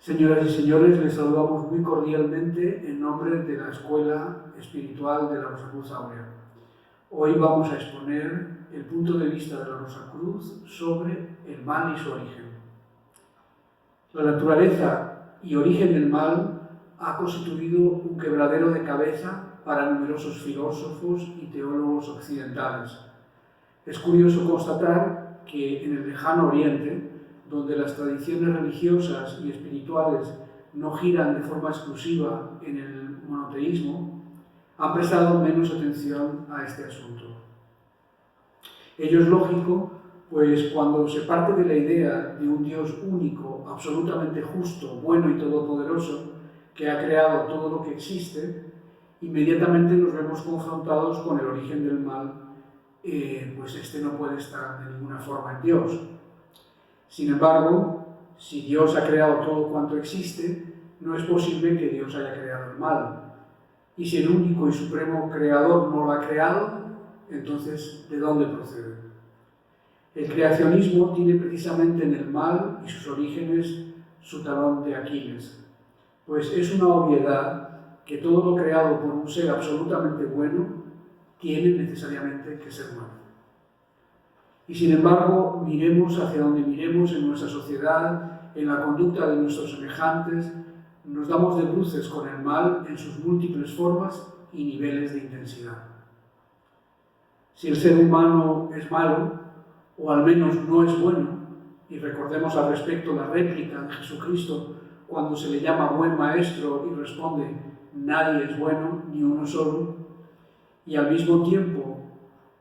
Señoras y señores, les saludamos muy cordialmente en nombre de la Escuela Espiritual de la Rosacruz Áurea. Hoy vamos a exponer el punto de vista de la Rosacruz sobre el mal y su origen. La naturaleza y origen del mal ha constituido un quebradero de cabeza para numerosos filósofos y teólogos occidentales. Es curioso constatar que en el lejano Oriente, donde las tradiciones religiosas y espirituales no giran de forma exclusiva en el monoteísmo, han prestado menos atención a este asunto. Ello es lógico, pues cuando se parte de la idea de un Dios único, absolutamente justo, bueno y todopoderoso, que ha creado todo lo que existe, inmediatamente nos vemos confrontados con el origen del mal, pues este no puede estar de ninguna forma en Dios. Sin embargo, si Dios ha creado todo cuanto existe, no es posible que Dios haya creado el mal. Y si el único y supremo creador no lo ha creado, entonces, ¿de dónde procede? El creacionismo tiene precisamente en el mal y sus orígenes su talón de Aquiles, pues es una obviedad que todo lo creado por un ser absolutamente bueno tiene necesariamente que ser malo. Y sin embargo, miremos hacia donde miremos en nuestra sociedad, en la conducta de nuestros semejantes, nos damos de bruces con el mal en sus múltiples formas y niveles de intensidad. Si el ser humano es malo, o al menos no es bueno, y recordemos al respecto la réplica de Jesucristo cuando se le llama buen maestro y responde, nadie es bueno, ni uno solo, y al mismo tiempo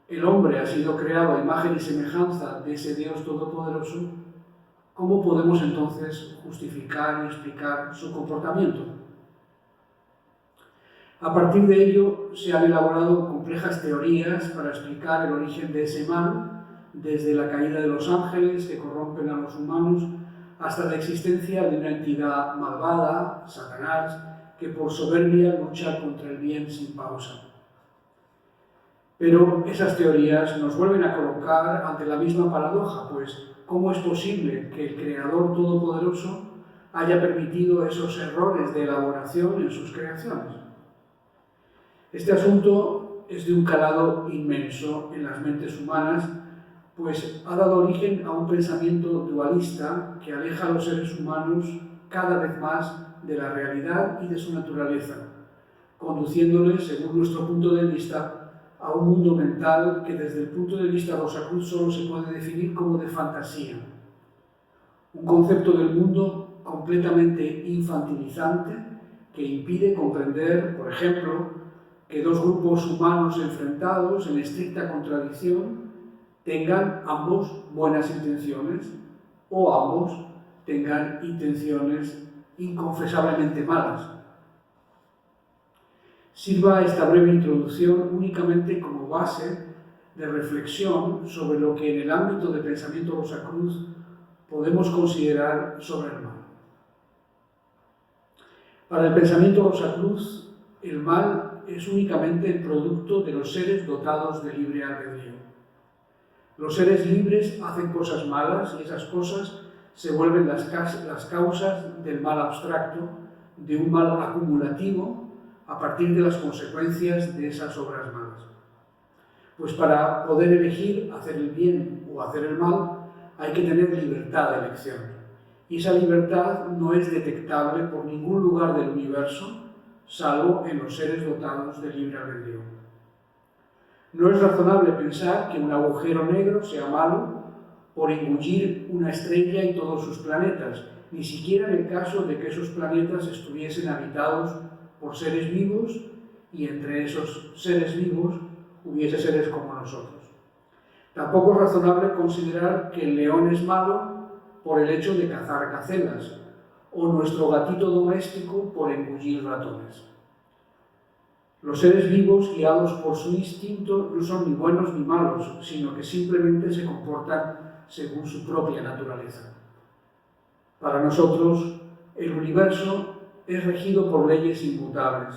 el hombre ha sido creado a imagen y semejanza de ese Dios todopoderoso, ¿cómo podemos entonces justificar y explicar su comportamiento? A partir de ello se han elaborado complejas teorías para explicar el origen de ese mal, desde la caída de los ángeles que corrompen a los humanos, hasta la existencia de una entidad malvada, Satanás, que por soberbia lucha contra el bien sin pausa. Pero esas teorías nos vuelven a colocar ante la misma paradoja, pues ¿cómo es posible que el Creador Todopoderoso haya permitido esos errores de elaboración en sus creaciones? Este asunto es de un calado inmenso en las mentes humanas, pues ha dado origen a un pensamiento dualista que aleja a los seres humanos cada vez más de la realidad y de su naturaleza, conduciéndoles, según nuestro punto de vista, a un mundo mental que desde el punto de vista Rosacruz solo se puede definir como de fantasía. Un concepto del mundo completamente infantilizante que impide comprender, por ejemplo, que dos grupos humanos enfrentados en estricta contradicción tengan ambos buenas intenciones o ambos tengan intenciones inconfesablemente malas. Sirva esta breve introducción únicamente como base de reflexión sobre lo que en el ámbito del pensamiento Rosacruz podemos considerar sobre el mal. Para el pensamiento Rosacruz, el mal es únicamente el producto de los seres dotados de libre albedrío. Los seres libres hacen cosas malas y esas cosas se vuelven las causas del mal abstracto, de un mal acumulativo, a partir de las consecuencias de esas obras malas. Pues para poder elegir hacer el bien o hacer el mal, hay que tener libertad de elección. Y esa libertad no es detectable por ningún lugar del universo, salvo en los seres dotados de libre albedrío. No es razonable pensar que un agujero negro sea malo por engullir una estrella y todos sus planetas, ni siquiera en el caso de que esos planetas estuviesen habitados por seres vivos y entre esos seres vivos hubiese seres como nosotros. Tampoco es razonable considerar que el león es malo por el hecho de cazar gacelas o nuestro gatito doméstico por engullir ratones. Los seres vivos, guiados por su instinto, no son ni buenos ni malos, sino que simplemente se comportan según su propia naturaleza. Para nosotros, el universo es regido por leyes inmutables.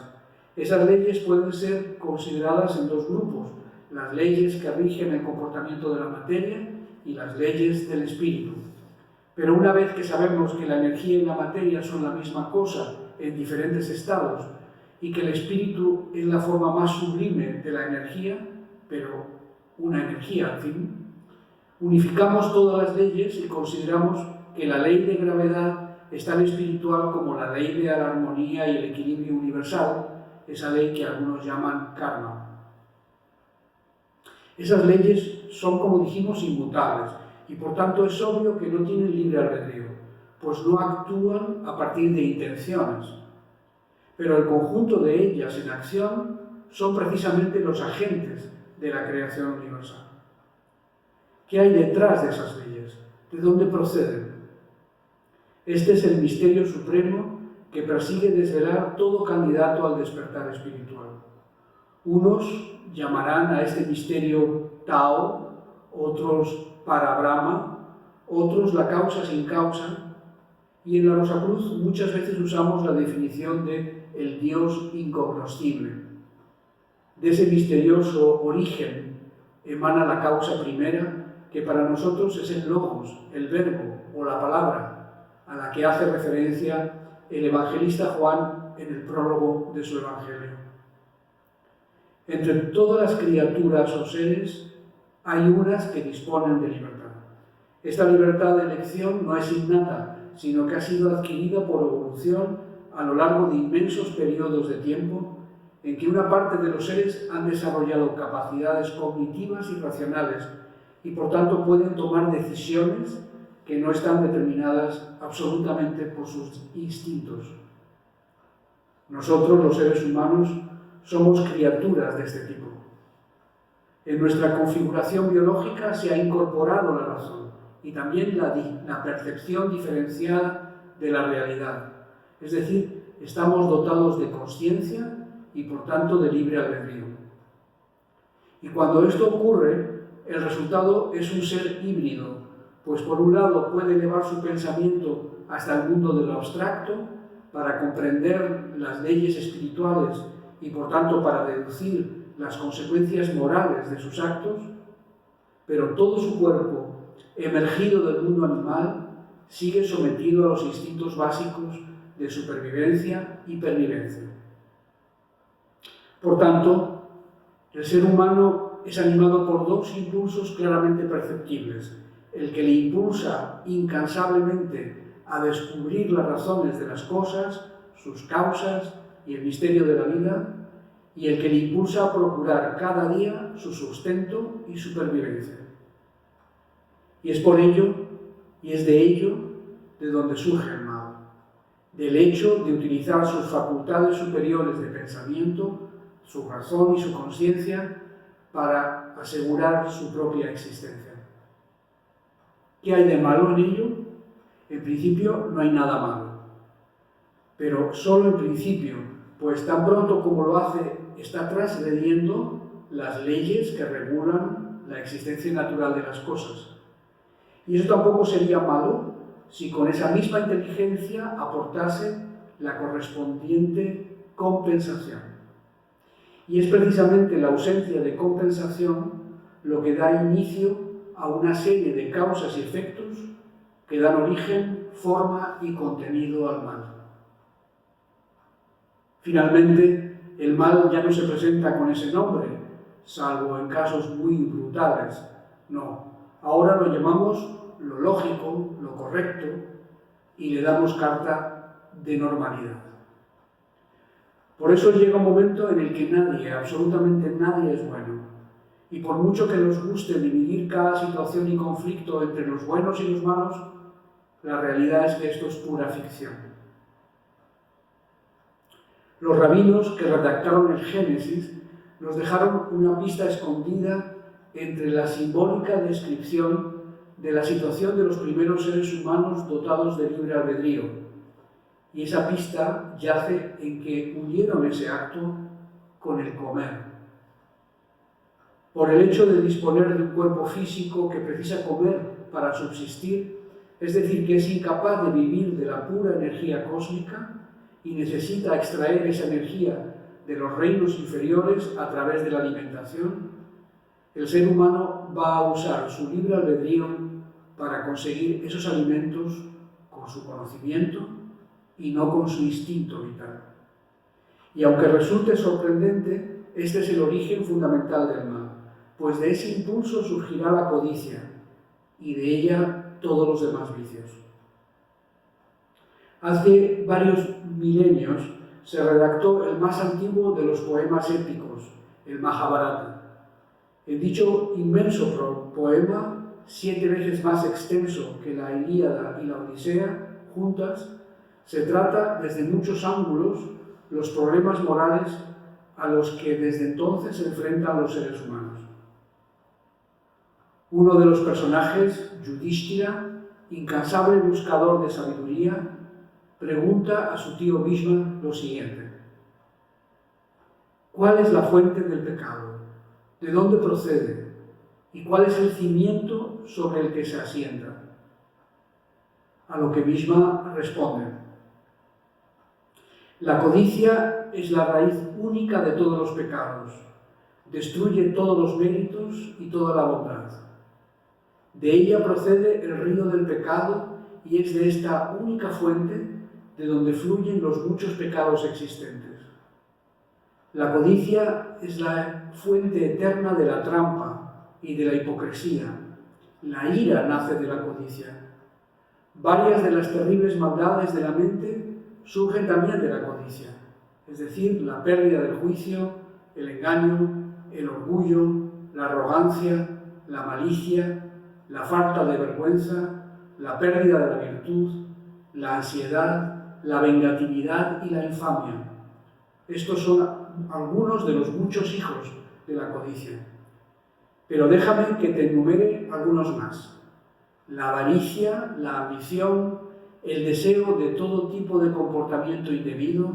Esas leyes pueden ser consideradas en dos grupos, las leyes que rigen el comportamiento de la materia y las leyes del espíritu. Pero una vez que sabemos que la energía y la materia son la misma cosa en diferentes estados y que el espíritu es la forma más sublime de la energía, pero una energía al fin, unificamos todas las leyes y consideramos que la ley de gravedad es tan espiritual como la ley de la armonía y el equilibrio universal, esa ley que algunos llaman karma. Esas leyes son, como dijimos, inmutables y por tanto es obvio que no tienen libre albedrío, pues no actúan a partir de intenciones. Pero el conjunto de ellas en acción son precisamente los agentes de la creación universal. ¿Qué hay detrás de esas leyes? ¿De dónde proceden? Este es el misterio supremo que persigue desvelar todo candidato al despertar espiritual. Unos llamarán a este misterio Tao, otros Parabrahma, otros la causa sin causa, y en la Rosacruz muchas veces usamos la definición de el Dios incognoscible. De ese misterioso origen emana la causa primera, que para nosotros es el logos, el verbo o la palabra, a la que hace referencia el evangelista Juan en el prólogo de su evangelio. Entre todas las criaturas o seres hay unas que disponen de libertad. Esta libertad de elección no es innata, sino que ha sido adquirida por evolución a lo largo de inmensos periodos de tiempo en que una parte de los seres han desarrollado capacidades cognitivas y racionales y por tanto pueden tomar decisiones que no están determinadas absolutamente por sus instintos. Nosotros, los seres humanos, somos criaturas de este tipo. En nuestra configuración biológica se ha incorporado la razón y también la percepción diferenciada de la realidad. Es decir, estamos dotados de consciencia y por tanto de libre albedrío. Y cuando esto ocurre, el resultado es un ser híbrido, pues por un lado puede elevar su pensamiento hasta el mundo de lo abstracto para comprender las leyes espirituales y por tanto para deducir las consecuencias morales de sus actos, pero todo su cuerpo, emergido del mundo animal, sigue sometido a los instintos básicos de supervivencia y pervivencia. Por tanto, el ser humano es animado por dos impulsos claramente perceptibles: el que le impulsa incansablemente a descubrir las razones de las cosas, sus causas y el misterio de la vida, y el que le impulsa a procurar cada día su sustento y supervivencia. Y es por ello, y es de ello, de donde surge el mal, del hecho de utilizar sus facultades superiores de pensamiento, su razón y su conciencia para asegurar su propia existencia. ¿Qué hay de malo en ello? En principio no hay nada malo, pero solo en principio, pues tan pronto como lo hace está transgrediendo las leyes que regulan la existencia natural de las cosas. Y eso tampoco sería malo si con esa misma inteligencia aportase la correspondiente compensación. Y es precisamente la ausencia de compensación lo que da inicio a una serie de causas y efectos que dan origen, forma y contenido al mal. Finalmente, el mal ya no se presenta con ese nombre, salvo en casos muy brutales. No, ahora lo llamamos lo lógico, lo correcto, y le damos carta de normalidad. Por eso llega un momento en el que nadie, absolutamente nadie es bueno. Y por mucho que nos guste dividir cada situación y conflicto entre los buenos y los malos, la realidad es que esto es pura ficción. Los rabinos que redactaron el Génesis nos dejaron una pista escondida entre la simbólica descripción de la situación de los primeros seres humanos dotados de libre albedrío. Y esa pista yace en que unieron ese acto con el comer. Por el hecho de disponer de un cuerpo físico que precisa comer para subsistir, es decir, que es incapaz de vivir de la pura energía cósmica y necesita extraer esa energía de los reinos inferiores a través de la alimentación, el ser humano va a usar su libre albedrío para conseguir esos alimentos con su conocimiento y no con su instinto vital. Y aunque resulte sorprendente, este es el origen fundamental del mal, pues de ese impulso surgirá la codicia y de ella todos los demás vicios. Hace varios milenios se redactó el más antiguo de los poemas épicos, el Mahabharata. En dicho inmenso poema, 7 veces más extenso que la Ilíada y la Odisea juntas, se trata desde muchos ángulos los problemas morales a los que desde entonces se enfrentan los seres humanos. Uno de los personajes, Yudhishthira, incansable buscador de sabiduría, pregunta a su tío Bhishma lo siguiente: ¿cuál es la fuente del pecado? ¿De dónde procede? ¿Y cuál es el cimiento sobre el que se asienta? A lo que Bhishma responde: la codicia es la raíz única de todos los pecados, destruye todos los méritos y toda la bondad. De ella procede el río del pecado y es de esta única fuente de donde fluyen los muchos pecados existentes. La codicia es la fuente eterna de la trampa y de la hipocresía. La ira nace de la codicia. Varias de las terribles maldades de la mente surgen también de la codicia, es decir, la pérdida del juicio, el engaño, el orgullo, la arrogancia, la malicia, la falta de vergüenza, la pérdida de la virtud, la ansiedad, la vengatividad y la infamia. Estos son algunos de los muchos hijos de la codicia. Pero déjame que te enumere algunos más: la avaricia, la ambición, el deseo de todo tipo de comportamiento indebido,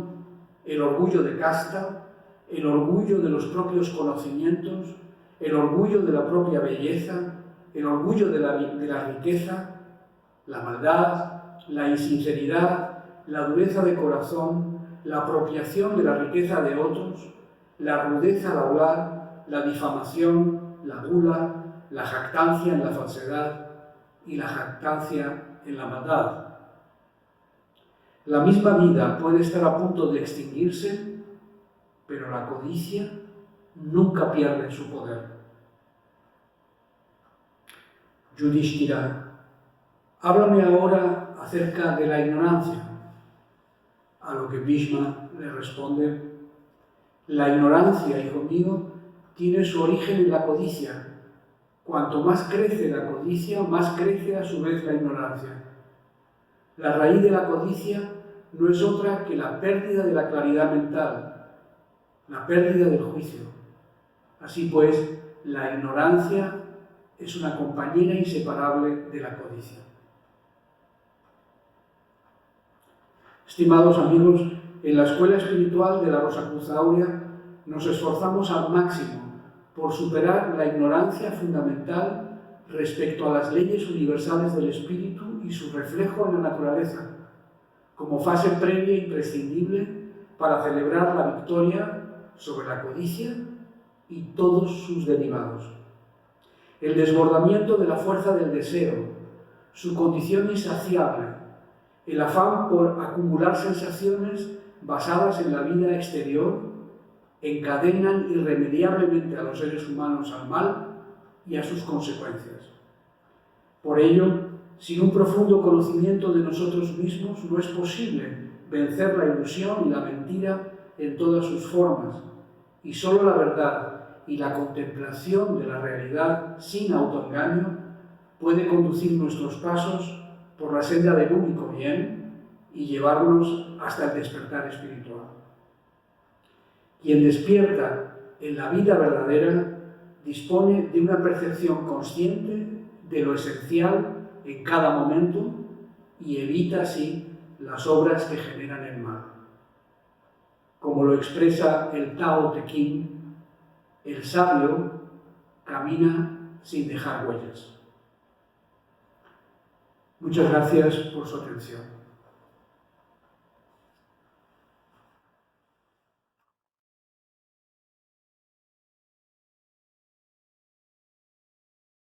el orgullo de casta, el orgullo de los propios conocimientos, el orgullo de la propia belleza, el orgullo de la riqueza, la maldad, la insinceridad, la dureza de corazón, la apropiación de la riqueza de otros, la rudeza al hablar, la difamación, la gula, la jactancia en la falsedad y la jactancia en la maldad. La misma vida puede estar a punto de extinguirse, pero la codicia nunca pierde su poder. Yudhishthira, háblame ahora acerca de la ignorancia. A lo que Bhishma le responde: la ignorancia, hijo mío, tiene su origen en la codicia. Cuanto más crece la codicia, más crece a su vez la ignorancia. La raíz de la codicia no es otra que la pérdida de la claridad mental, la pérdida del juicio. Así pues, la ignorancia es una compañera inseparable de la codicia. Estimados amigos, en la Escuela Espiritual de la Rosa Cruz Áurea nos esforzamos al máximo por superar la ignorancia fundamental respecto a las leyes universales del espíritu y su reflejo en la naturaleza, como fase previa e imprescindible para celebrar la victoria sobre la codicia y todos sus derivados. El desbordamiento de la fuerza del deseo, su condición insaciable, el afán por acumular sensaciones basadas en la vida exterior, encadenan irremediablemente a los seres humanos al mal y a sus consecuencias. Por ello, sin un profundo conocimiento de nosotros mismos, no es posible vencer la ilusión y la mentira en todas sus formas, y solo la verdad y la contemplación de la realidad sin autoengaño puede conducir nuestros pasos por la senda del único bien y llevarnos hasta el despertar espiritual. Quien despierta en la vida verdadera dispone de una percepción consciente de lo esencial en cada momento y evita así las obras que generan el mal. Como lo expresa el Tao Te Ching, el sabio camina sin dejar huellas. Muchas gracias por su atención.